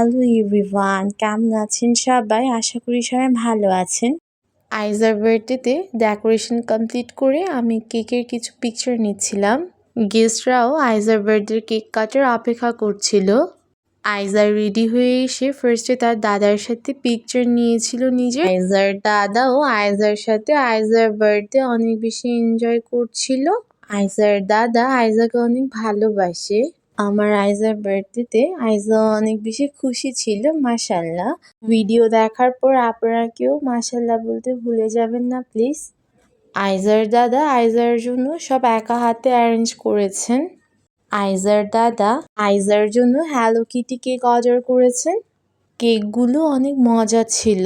Hello everyone, কেমন আছেন সবাই? আশা করি সবাই ভালো আছেন। আইজার বার্থডেতে ডেকোরেশন কমপ্লিট করে আমি কেকের কিছু পিকচার নিচ্ছিলাম। গেস্টরাও আইজার বার্থডের কেক কাটার অপেক্ষা করছিল। আইজার রেডি হয়ে এসে ফার্স্টে তার দাদার সাথে পিকচার নিয়েছিল নিজে। আইজার দাদাও আইজার সাথে আইজার বার্থডে অনেক বেশি এনজয় করছিল। আইজার দাদা আইজাকে অনেক ভালোবাসে। আমার আইজার বার্থডেতে আইজা অনেক বেশি খুশি ছিল, মাশাআল্লাহ। ভিডিও দেখার পর আপনারা কেউ মাশাআল্লাহ বলতে ভুলে যাবেন না প্লিজ। আইজার দাদা আইজার জন্য সব একা হাতে অ্যারেঞ্জ করেছেন। আইজার দাদা আইজার জন্য হ্যালো কিটি কেক অর্ডার করেছেন। কেকগুলো অনেক মজা ছিল।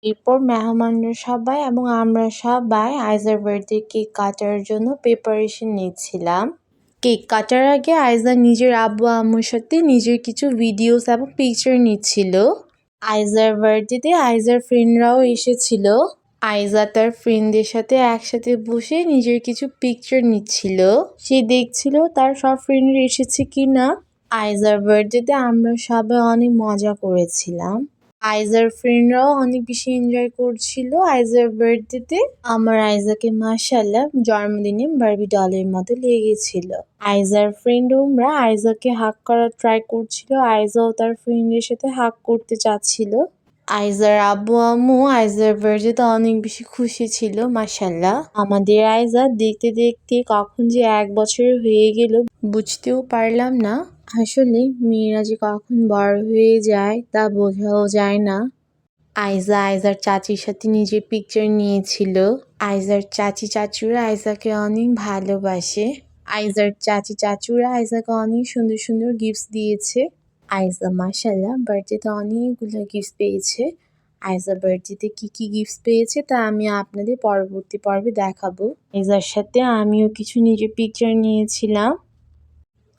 এরপর মেহমানরা সবাই এবং আমরা সবাই আইজার বার্থডে কেক কাটার জন্য প্রিপারেশন নিচ্ছিলাম। কেক কাটার আগে আইজা নিজের আব্বু আম্মুর সাথে নিজের কিছু ভিডিওস এবং পিকচার নিচ্ছিল। আইজার বার্থডেতে আইজার ফ্রেন্ডরাও এসেছিল। আইজা তার ফ্রেন্ডদের সাথে একসাথে বসে নিজের কিছু পিকচার নিচ্ছিল। সে দেখছিল তার সব ফ্রেন্ডরা এসেছে কিনা। আইজার বার্থডেতে আমরা সবাই অনেক মজা করেছিলাম। আইজার ফ্রেন্ডরাও অনেক বেশি এনজয় করছিল আইজার বার্থডেতে। আমার আইজাকে মাশাআল্লাহ জন্মদিনে বারবি ডলের মতো লেগেছিল। আইজার ফ্রেন্ড ওমরা আইজাকে হাগ করার ট্রাই করছিল। আইজাও তার ফ্রেন্ডের সাথে হাগ করতে চাচ্ছিল। আইজার আব্বু আম্মু আইজার বার্থডেতে অনেক বেশি খুশি ছিল, মাশাআল্লাহ। আমাদের আইজা দেখতে দেখতে কখন যে 1 বছর হয়ে গেল বুঝতেও পারলাম না। আসলে মেয়েরা যে কখন বড় হয়ে যায় তা বোঝাও যায় না। আইজা আইজার চাচির সাথে নিজের পিকচার নিয়েছিল। আইজার চাচি চাচুরা আইজাকে অনেক ভালোবাসে। আইজার চাচি চাচুরা আইজাকে অনেক সুন্দর সুন্দর গিফটস দিয়েছে। আইজা মাশাআল্লাহ বার্থডেতে অনেকগুলো গিফটস পেয়েছে। আইজা বার্থডেতে কি কি গিফটস পেয়েছে তা আমি আপনাদের পরবর্তী পর্বে দেখাবো। আইজার সাথে আমিও কিছু নিজের পিকচার নিয়েছিলাম।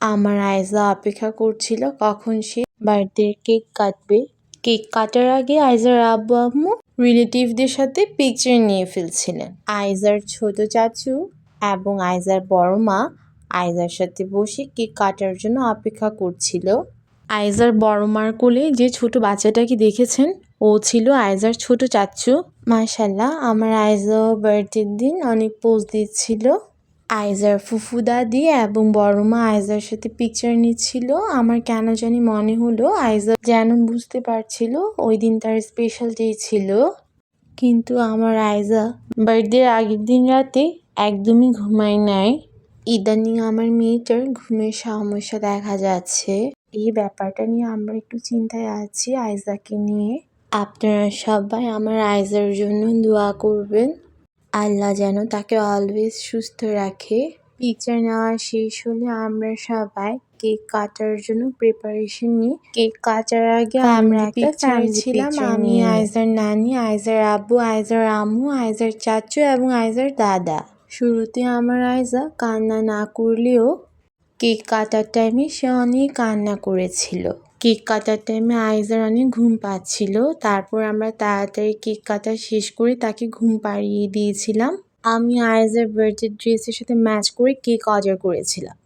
আমার আইজা অপেক্ষা করছিল কখন সে বার্থডে কেক কাটবে। কেক কাটার আগে আইজার আব্বু আম্মু রিলেটিভদের সাথে পিকচার নিয়ে ফেলছিলেন। আইজার ছোট চাচু এবং আইজার বড় মা আইজার সাথে বসে কেক কাটার জন্য অপেক্ষা করছিল। আইজার বড় মার কোলে যে ছোট বাচ্চাটাকে দেখেছেন ও ছিল আইজার ছোট চাচু। মাশাআল্লাহ আমার আইজা বার্থডের দিন অনেক পোজ দিচ্ছিল। আইজার ফুফু দাদি এবং বড় মা আইজার সাথে পিকচার নিচ্ছিল। আমার কেন জানি মনে হলো আইজা যেন বুঝতে পারছিল ওই দিন তার স্পেশাল ডে ছিল। কিন্তু আমার আইজা বার্থডের আগের দিন রাতে একদমই ঘুমায় নাই। ইদানিং আমার মেয়েটার ঘুমের সমস্যা দেখা যাচ্ছে। এই ব্যাপারটা নিয়ে আমরা একটু চিন্তায় আছি আইজাকে নিয়ে। আপনারা সবাই আমার আইজার জন্য দোয়া করবেন। আল্লাহ যেন তাকে অলওয়েজ সুস্থ রাখে। পিকচার নেওয়া শেষ হলে আমরা সবাই কেক কাটার জন্য প্রিপারেশন নিই। কেক কাটার আগে আমরা একটা ফ্যামিলি ছিলাম, আমি আইজার নানি, আইজার আব্বু, আইজার আম্মু, আইজার চাচু এবং আইজার দাদা। শুরুতে আমার আইজা কান্না না করলেও কেক কাটার টাইমে সে অনেক কান্না করেছিল। কেক কাটার টাইমে আইজার অনেক ঘুম পাচ্ছিল। তারপর আমরা তাড়াতাড়ি কেক কাটা শেষ করে তাকে ঘুম পাড়িয়ে দিয়েছিলাম। আমি আইজার বার্থডে ড্রেসের সাথে ম্যাচ করে কেক অর্ডার করেছিলাম।